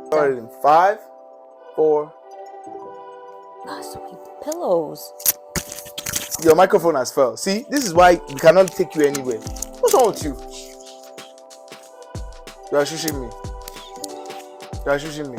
Started in 5, 4. Ah, so many pillows. Your microphone has fell. See, this is why we cannot take you anywhere. What's wrong with you? You are shushing me. You are shushing me.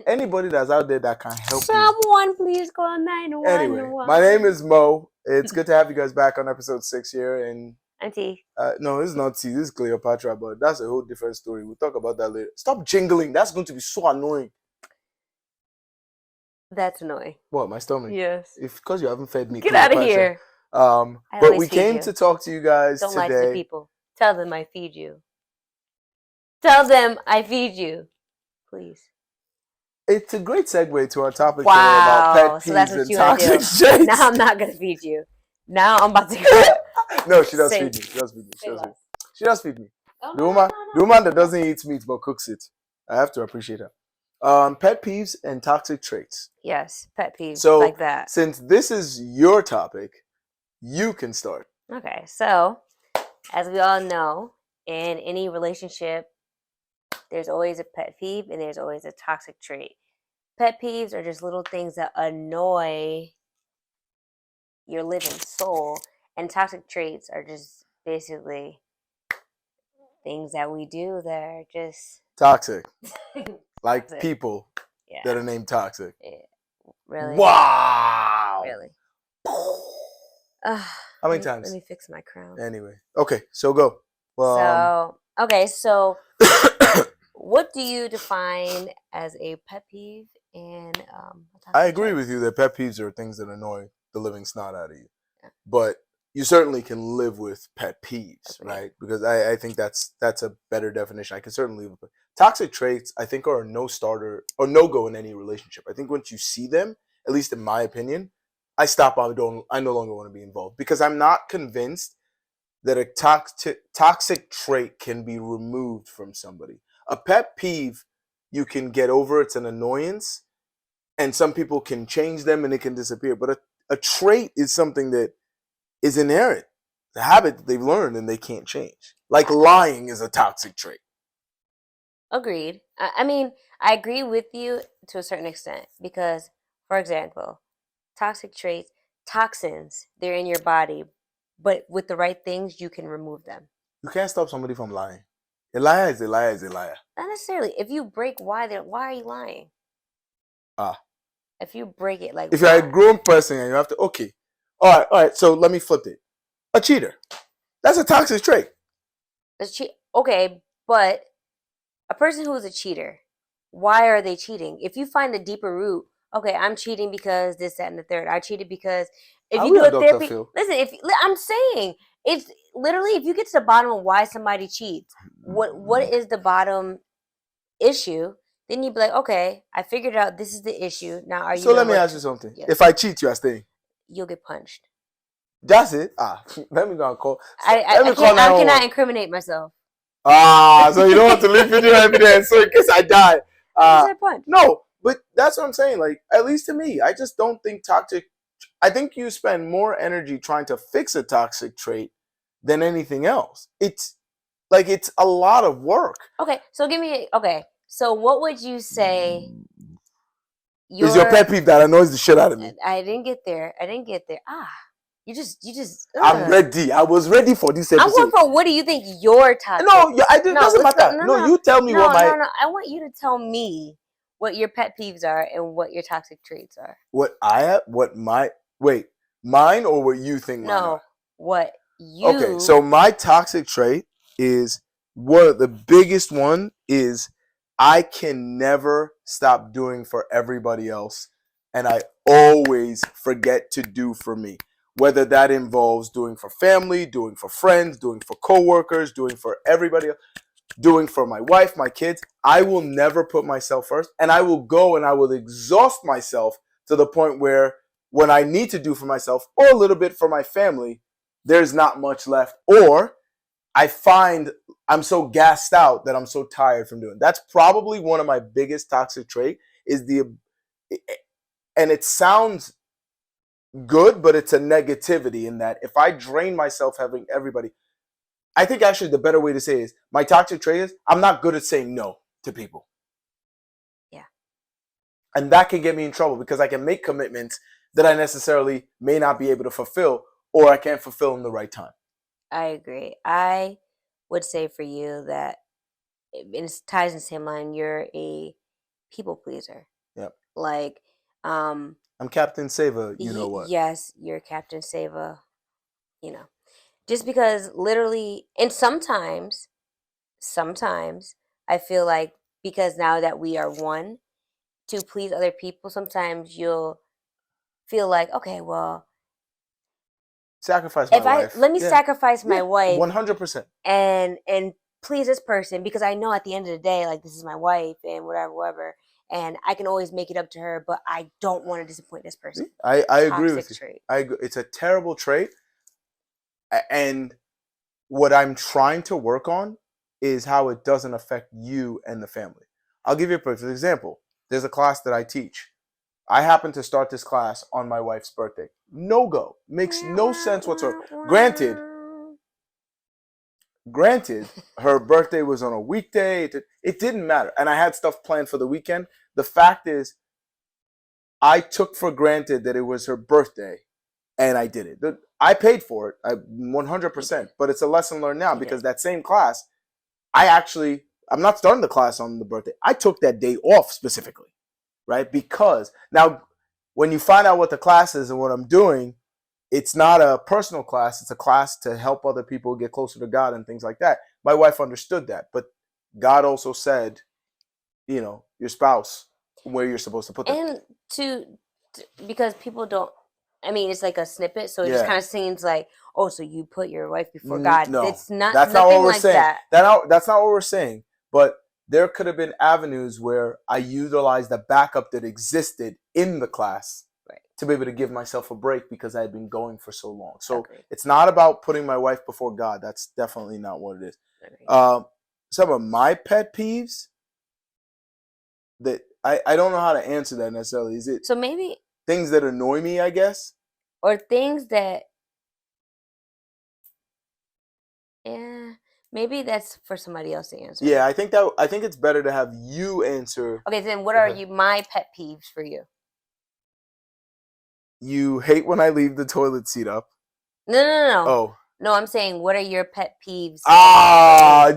Anybody that's out there that can help you. Someone please call 911. Anyway, my name is Mo. It's good to have you guys back on episode 6 here. And Auntie. no, this is not T. This is Cleopatra, but that's a whole different story. We'll talk about that later. Stop jingling. That's going to be so annoying. That's annoying. What, my stomach? Yes. Because you haven't fed me. Get out of here. But we came to talk to you guys Don't today. lie to the people. Tell them I feed you. Tell them I feed you. Please. It's a great segue to our topic today Wow. about pet peeves So that's what and you want to toxic do. traits. Now I'm not going to feed you. Now I'm about to go. No, she does Say- feed me. She does feed me. say less. She does feed me. Oh, The woman that doesn't eat meat but cooks it. I have to appreciate her. Pet peeves and toxic traits. Yes, pet peeves So, like that. since this is your topic, you can start. Okay, so as we all know, in any relationship, there's always a pet peeve and there's always a toxic trait. Pet peeves are just little things that annoy your living soul, and toxic traits are just basically things that we do that are just Toxic. Like Toxic. people yeah, that are named toxic. really, Wow. really. How many Let times? me fix my crown. Anyway. Okay, so go. Well, So what do you define as a pet peeve and a toxic I agree trait? with you that pet peeves are things that annoy the living snot out of you. Yeah. But you certainly can live with pet peeves, Agreed. right? Because I think that's a better definition. I can certainly live with toxic traits. I think are a no starter or no go in any relationship. I think once you see them, at least in my opinion, I stop. I no longer want to be involved because I'm not convinced that a toxic trait can be removed from somebody. A pet peeve you can get over. It's an annoyance, and some people can change them and it can disappear. But a trait is something that is inherent. It's a habit that they've learned and they can't change. Like lying is a toxic trait. Agreed. I mean, I agree with you to a certain extent because, for example, toxic traits, toxins, they're in your body, but with the right things, you can remove them. You can't stop somebody from lying. A liar is a liar is a liar. Not necessarily. If you break why are you lying? If you break it, like If you're a why? grown person and you have to, okay. All right, so let me flip it. A cheater. That's a toxic trait. Okay, but a person who is a cheater, why are they cheating? If you find a deeper root, okay, I'm cheating because this, that, and the third. I cheated because if you do a therapy, listen. I'm saying, it's literally if you get to the bottom of why somebody cheats, what is the bottom issue? Then you'd be like, okay, I figured out this is the issue. Now, are you? So let me ask you something. Yes. If I cheat, you are staying. You'll get punched. That's it. Let me go and call. I cannot incriminate myself. So you don't want to leave video evidence, so in case I die. No, but that's what I'm saying. Like, at least to me, I just don't think toxic. I think you spend more energy trying to fix a toxic trait than anything else. It's a lot of work. Okay, so so what would you say? Is your pet peeve that annoys the shit out of me? I didn't get there. You just. I'm ready. I was ready for this episode. I'm going for what do you think your toxic? No, I didn't. Doesn't matter. No, you tell me what my. No. I want you to tell me what your pet peeves are and what your toxic traits are. What I have? What my? Wait, mine or what you think? Mine are? What you. Okay, so my toxic trait is one of the biggest one is I can never stop doing for everybody else, and I always forget to do for me. Whether that involves doing for family, doing for friends, doing for coworkers, doing for everybody else, doing for my wife, my kids, I will never put myself first, and I will go and I will exhaust myself to the point where when I need to do for myself or a little bit for my family, there's not much left, or I find I'm so gassed out that I'm so tired from doing it. That's probably one of my biggest toxic trait is and it sounds good, but it's a negativity in that if I drain myself having everybody, I think actually the better way to say it is my toxic trait is I'm not good at saying no to people. Yeah. And that can get me in trouble because I can make commitments that I necessarily may not be able to fulfill or I can't fulfill in the right time. I agree. I would say for you that it ties in the same line. You're a people pleaser. Yep. Like, I'm Captain Saver, you know what? yes, you're Captain Sava. You know, just because literally, and sometimes I feel like because now that we are one to please other people, sometimes you'll feel like, okay, well, Sacrifice my if I wife. let me Yeah. sacrifice my Yeah. wife 100%. and please this person because I know at the end of the day, like this is my wife and whatever, and I can always make it up to her, but I don't want to disappoint this person. I agree with Toxic you. trait. It's a terrible trait. And what I'm trying to work on is how it doesn't affect you and the family. I'll give you a perfect example. There's a class that I teach. I happen to start this class on my wife's birthday. No go. Makes no sense whatsoever. Granted, her birthday was on a weekday. It didn't matter. And I had stuff planned for the weekend. The fact is, I took for granted that it was her birthday and I did it. I paid for it, 100%. But it's a lesson learned now because that same class, I'm not starting the class on the birthday. I took that day off specifically, right? Because now, when you find out what the class is and what I'm doing, it's not a personal class. It's a class to help other people get closer to God and things like that. My wife understood that, but God also said, your spouse, where you're supposed to put them. And because people don't. I mean, it's like a snippet, so it just kind of seems like, oh, so you put your wife before God. No, It's not. That's nothing not what we're like saying. that. That's not what we're saying. But there could have been avenues where I utilized the backup that existed in the class to be able to give myself a break because I had been going for so long. So it's not about putting my wife before God. That's definitely not what it is. Some of my pet peeves that I don't know how to answer that necessarily. Is it so maybe things that annoy me, I guess? Or things that, yeah, maybe that's for somebody else to answer. Yeah, I think it's better to have you answer. Okay, then what are my pet peeves for you? You hate when I leave the toilet seat up. No. Oh. No, I'm saying what are your pet peeves?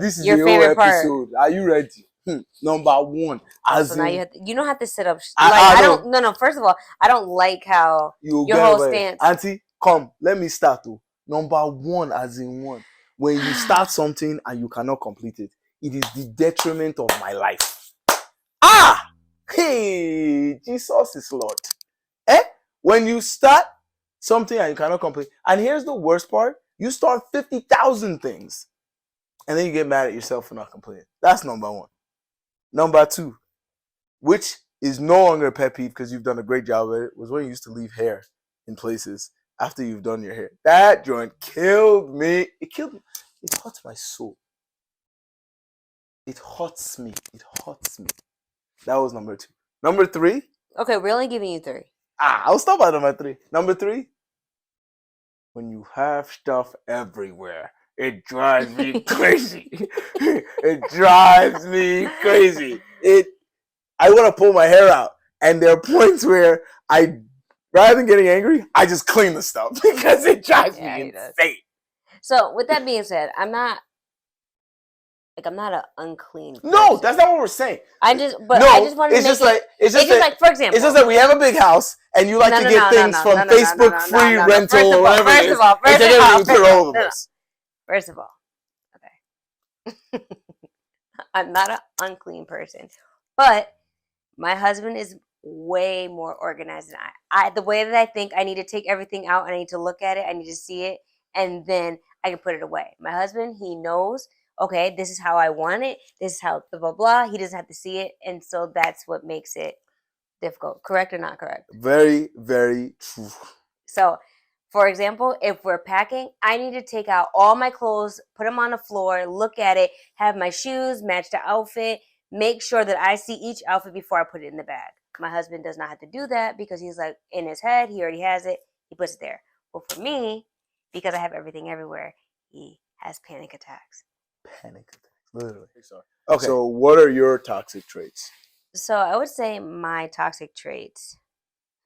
This is your your favorite episode. Part. Are you ready? Number one. So now you don't have to sit up. I don't. No. First of all, I don't like how your whole stance. Auntie, come. Let me start. Number one, as in one. When you start something and you cannot complete it, it is the detriment of my life. Hey, Jesus is Lord. When you start something and you cannot complete, and here's the worst part: you start 50,000 things, and then you get mad at yourself for not completing. That's number one. Number two, which is no longer a pet peeve because you've done a great job of it, was when you used to leave hair in places after you've done your hair. That joint killed me. It killed me. It hurts my soul. It hurts me. That was number two. Number three. Okay, we're only giving you three. I'll stop at number three. Number three. When you have stuff everywhere, it drives me crazy. It drives me crazy. I want to pull my hair out, and there are points where rather than getting angry, I just clean the stuff because it drives me insane. So, with that being said, I'm not an unclean person. No, that's not what we're saying. I just wanted to make it. It's just like, for example, it's just that we have a big house and you like to get things from Facebook free rental or whatever it is. First of all, okay. I'm not an unclean person, but my husband is way more organized than I. The way that I think, I need to take everything out, I need to look at it, I need to see it, and then I can put it away. My husband, he knows, okay, this is how I want it, this is how blah, blah, blah. He doesn't have to see it, and so that's what makes it difficult. Correct or not correct? Very, very true. So, for example, if we're packing, I need to take out all my clothes, put them on the floor, look at it, have my shoes match the outfit, make sure that I see each outfit before I put it in the bag. My husband does not have to do that because he's like in his head, he already has it, he puts it there. Well, for me, because I have everything everywhere, he has panic attacks. Panic attacks, literally. Sorry. Okay. So, what are your toxic traits? So I would say my toxic traits.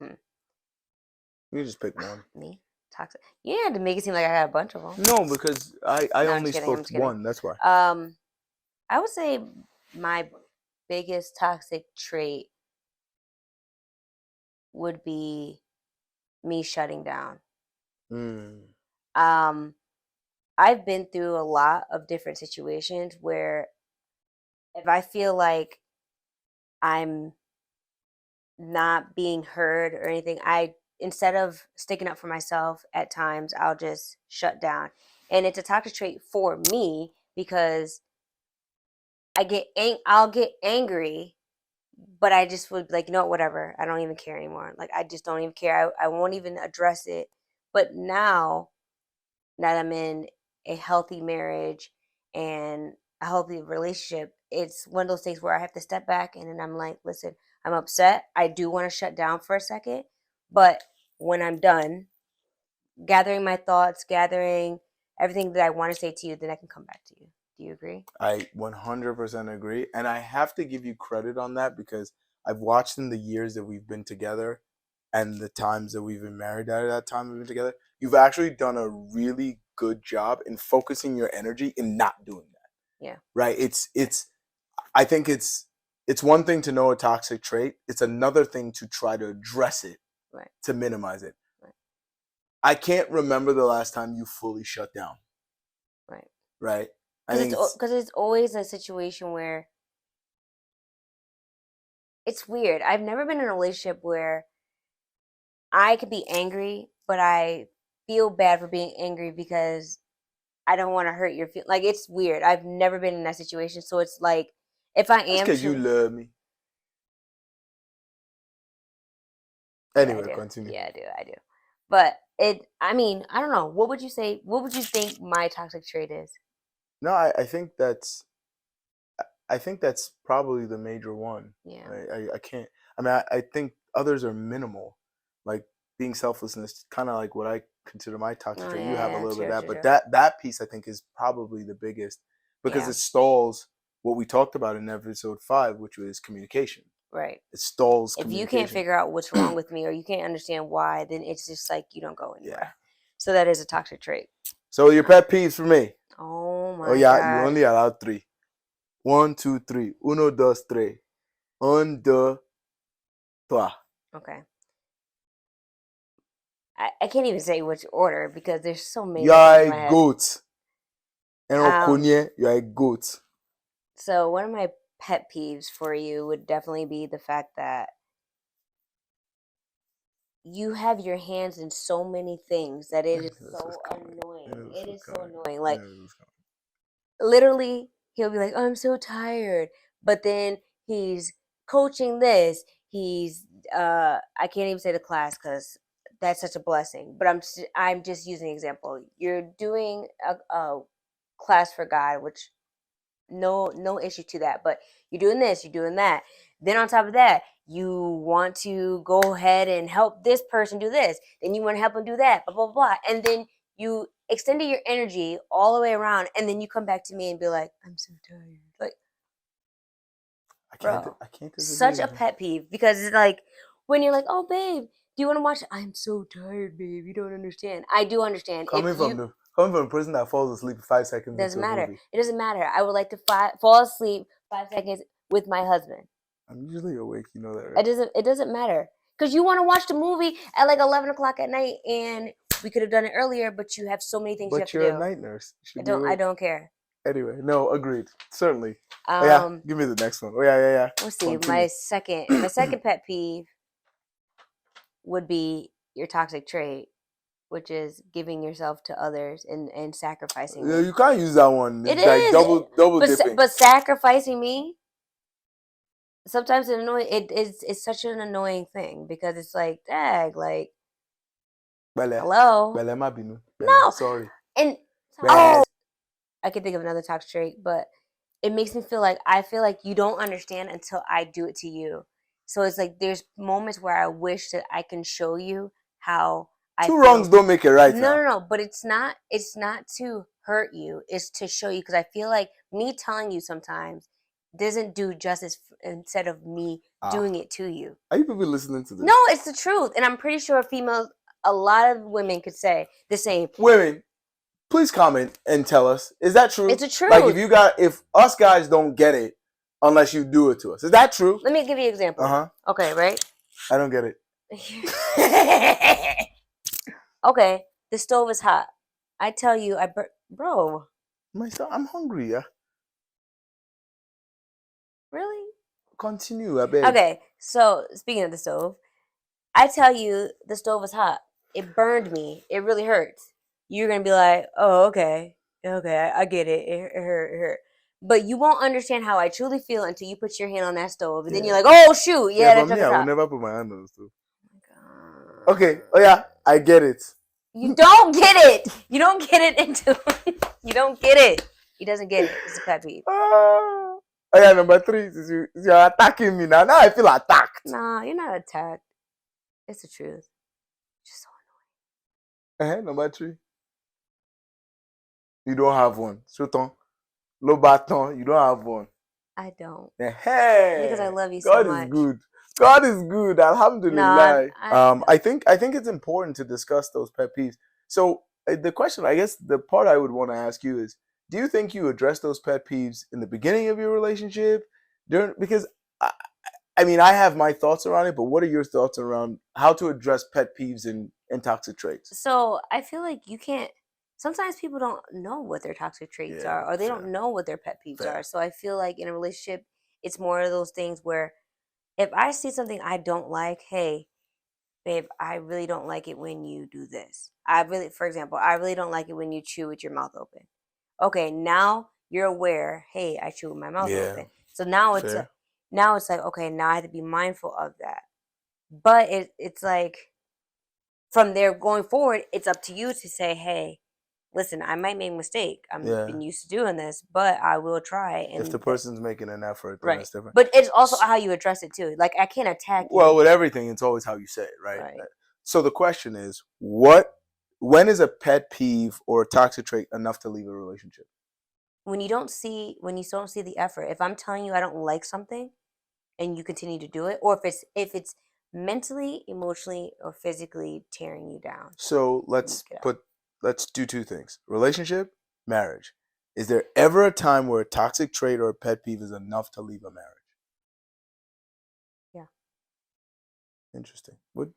You just pick one. Me? Toxic. You had to make it seem like I got a bunch of them. No, because I No, I'm only just kidding, I'm spoke just kidding. one. That's why. I would say my biggest toxic trait would be me shutting down. I've been through a lot of different situations where if I feel like I'm not being heard or anything, I instead of sticking up for myself at times, I'll just shut down. And it's a toxic trait for me because I'll get angry, but I just would be like, you know what, whatever. I don't even care anymore. Like I just don't even care. I won't even address it. But now that I'm in a healthy marriage and a healthy relationship, it's one of those things where I have to step back and then I'm like, listen, I'm upset. I do want to shut down for a second. But when I'm done gathering my thoughts, gathering everything that I want to say to you, then I can come back to you. Do you agree? I 100% agree. And I have to give you credit on that because I've watched in the years that we've been together and the times that we've been married at that time we've been together, you've actually done a really good job in focusing your energy in not doing that. Yeah. Right? I think it's one thing to know a toxic trait. It's another thing to try to address it, right, to minimize it. Right. I can't remember the last time you fully shut down. Right. Right? Because it's always a situation where it's weird. I've never been in a relationship where I could be angry, but I feel bad for being angry because I don't want to hurt your feelings. Like it's weird. I've never been in that situation, so it's like if I am, because you love me. Anyway, continue. Yeah, I do. But I mean, I don't know. What would you say? What would you think my toxic trait is? No, I think that's probably the major one. Yeah. I can't. I mean, I think others are minimal, like being selflessness, kind of like what I consider my toxic trait. You have a little bit of that, but that piece I think is probably the biggest because it stalls what we talked about in episode 5, which was communication. Right. It stalls if communication. you can't figure out what's wrong with me or you can't understand why, then it's just like you don't go anywhere. Yeah. So that is a toxic trait. So your pet peeves for me. Oh my Oh yeah, God. you only allowed 3. 1, 2, 3. Uno, dos, tres. Un, deux, trois. Okay. I can't even say which order because there's so many. You are a goat. You are a goat. So one of my pet peeves for you would definitely be the fact that you have your hands in so many things that it is so annoying. It is so annoying. Like literally, he'll be like, oh, I'm so tired. But then he's coaching this. He's I can't even say the class because that's such a blessing. But I'm just using an example. You're doing a class for God, which no issue to that. But you're doing this, you're doing that. Then on top of that, you want to go ahead and help this person do this. Then you want to help them do that. Blah blah blah. And then you extended your energy all the way around, and then you come back to me and be like, "I'm so tired." Like, I can't disagree. Such a pet peeve because it's like when you're like, "Oh, babe, do you want to watch?" I'm so tired, babe. You don't understand. I do understand. Coming from a person that falls asleep 5 seconds doesn't into a matter. movie. It doesn't matter. I would like to fall asleep 5 seconds with my husband. I'm usually awake, you know that, right? It doesn't matter because you want to watch the movie at like 11 o'clock at night, and we could have done it earlier, but you have so many things you have to do. But you're a night nurse. I don't care. Anyway, no, agreed. Certainly. Yeah, give me the next one. Oh yeah. Let's see. My second pet peeve would be your toxic trait, which is giving yourself to others and sacrificing. Yeah, you can't use that one. It like is double dipping. But sacrificing me, sometimes it's such an annoying thing because it's like, dag, like, hello. No, sorry. And I can think of another toxic trait, but it makes me feel like you don't understand until I do it to you. So it's like there's moments where I wish that I can show you how Two wrongs don't make it right. No. But it's not. It's not to hurt you. It's to show you because I feel like me telling you sometimes doesn't do justice instead of me doing it to you. Are you people listening to this? No, it's the truth, and I'm pretty sure females, a lot of women could say the same. Women, please comment and tell us, is that true? It's the truth. Like if us guys don't get it unless you do it to us, is that true? Let me give you an example. Okay, right? I don't get it. Okay, the stove is hot. I tell you, bro. I'm hungry. Yeah. Really? Continue, I beg. Okay, so speaking of the stove, I tell you the stove is hot. It burned me. It really hurts. You're gonna be like, oh, okay, I get it. It hurt. But you won't understand how I truly feel until you put your hand on that stove, and then you're like, "Oh shoot, but me, I will never put my hand on the stove. Oh okay. Oh yeah, I get it. You don't get it. You don't get it until you don't get it. He doesn't get it. It's a pet peeve. Oh yeah, number 3. You're attacking me now. Now I feel attacked. Nah, you're not attacked. It's the truth. Just so annoying. Number 3. You don't have one. Sauton. Low baton. You don't have one. I don't. Hey. Because I love you so much. God is good. God is good. Alhamdulillah. I think it's important to discuss those pet peeves. So the question, I guess, the part I would want to ask you is, do you think you address those pet peeves in the beginning of your relationship? Because I mean, I have my thoughts around it, but what are your thoughts around how to address pet peeves and toxic traits? So I feel like you can't. Sometimes people don't know what their toxic traits are, or they don't know what their pet peeves are. So I feel like in a relationship, it's more of those things where if I see something I don't like, hey, babe, I really don't like it when you do this. For example, I really don't like it when you chew with your mouth open. Okay, now you're aware, hey, I chew with my mouth open. So now it's like, okay, now I have to be mindful of that. But it's like from there going forward, it's up to you to say, hey, listen, I might make a mistake. I've been used to doing this, but I will try. And if the person's making an effort, then that's different. But it's also how you address it too. Like I can't attack you. Well, with everything, it's always how you say it, right? So the question is, when is a pet peeve or a toxic trait enough to leave a relationship? When you don't see the effort. If I'm telling you I don't like something, and you continue to do it, or if it's mentally, emotionally, or physically tearing you down. So let's do 2 things: relationship, marriage. Is there ever a time where a toxic trait or a pet peeve is enough to leave a marriage? Yeah. Interesting. What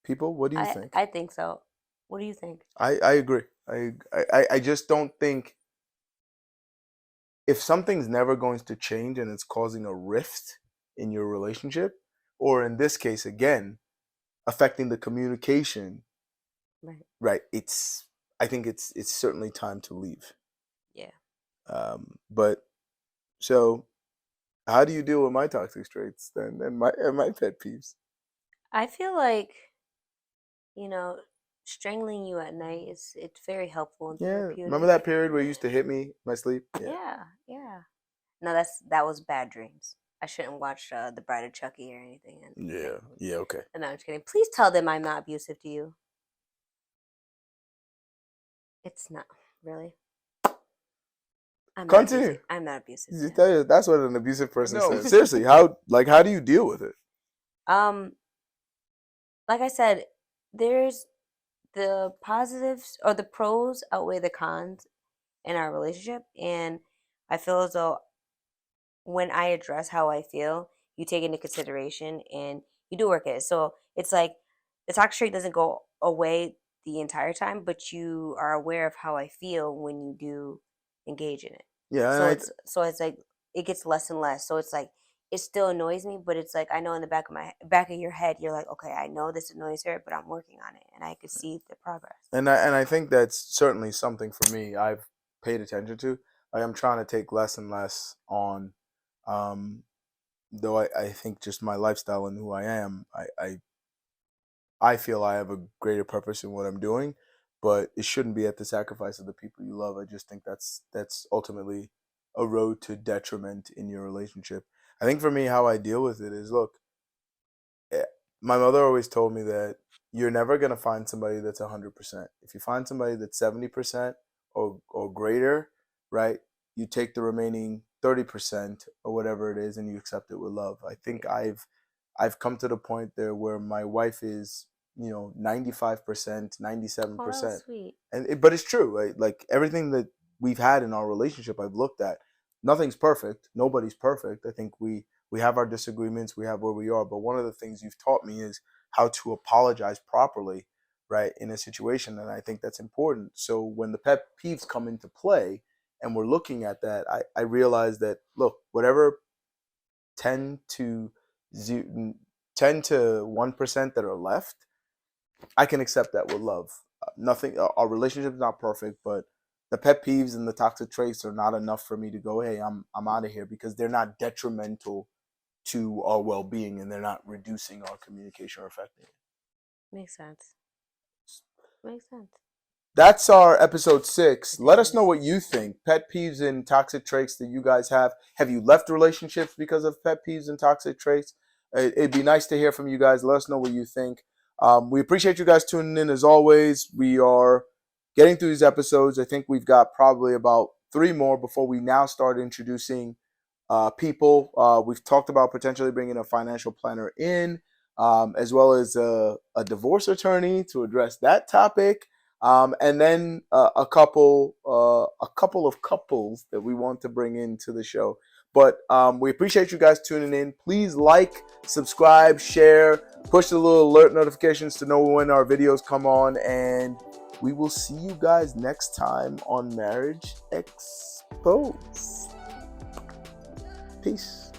do you think? I think so. What do you think? I agree. I just don't think, if something's never going to change and it's causing a rift in your relationship, or in this case again, affecting the communication, right? I think it's certainly time to leave. Yeah. But so how do you deal with my toxic traits then and my pet peeves? I feel like, strangling you at night it's very helpful and therapeutic. Remember that period where you used to hit me in my sleep? Yeah. No, that was bad dreams. I shouldn't watch The Bride of Chucky or anything. Okay. No, I'm just kidding. Please tell them I'm not abusive to you. It's not really. Continue. I'm not abusive. That's what an abusive person says. Seriously, how do you deal with it? Like I said, there's the positives or the pros outweigh the cons in our relationship, and I feel as though when I address how I feel, you take into consideration and you do work at it. So it's like the toxic trait doesn't go away the entire time, but you are aware of how I feel when you do engage in it. Yeah. So it's like it gets less and less. So it's like it still annoys me, but it's like I know in the back of your head, you're like, okay, I know this annoys her, but I'm working on it, and I could see the progress. And I think that's certainly something for me I've paid attention to. I'm trying to take less and less on, though I think just my lifestyle and who I am, I feel I have a greater purpose in what I'm doing, but it shouldn't be at the sacrifice of the people you love. I just think that's ultimately a road to detriment in your relationship. I think for me, how I deal with it is, look, my mother always told me that you're never gonna find somebody that's 100%. If you find somebody that's 70% or greater, right? You take the remaining 30% or whatever it is, and you accept it with love. I think I've come to the point there where my wife is, 95%, Oh, that was 97%. sweet. But it's true, right? Like everything that we've had in our relationship, I've looked at. Nothing's perfect. Nobody's perfect. I think we have our disagreements, we have where we are, but one of the things you've taught me is how to apologize properly, right, in a situation, and I think that's important. So when the pet peeves come into play and we're looking at that, I realize that, look, whatever 10 to 10 to 1% that are left, I can accept that with love. Nothing, our relationship is not perfect, but the pet peeves and the toxic traits are not enough for me to go, hey, I'm out of here, because they're not detrimental to our well-being, and they're not reducing our communication or affecting it. Makes sense. Makes sense. That's our episode 6. It Let us know is. what you think. Pet peeves and toxic traits that you guys have. Have you left relationships because of pet peeves and toxic traits? It'd be nice to hear from you guys. Let us know what you think. We appreciate you guys tuning in as always. We are getting through these episodes. I think we've got probably about 3 more before we now start introducing people. We've talked about potentially bringing a financial planner in, as well as a divorce attorney to address that topic, and then a couple of couples that we want to bring into the show. But we appreciate you guys tuning in. Please like, subscribe, share, push the little alert notifications to know when our videos come on, and we will see you guys next time on Marriage Exposed. Peace.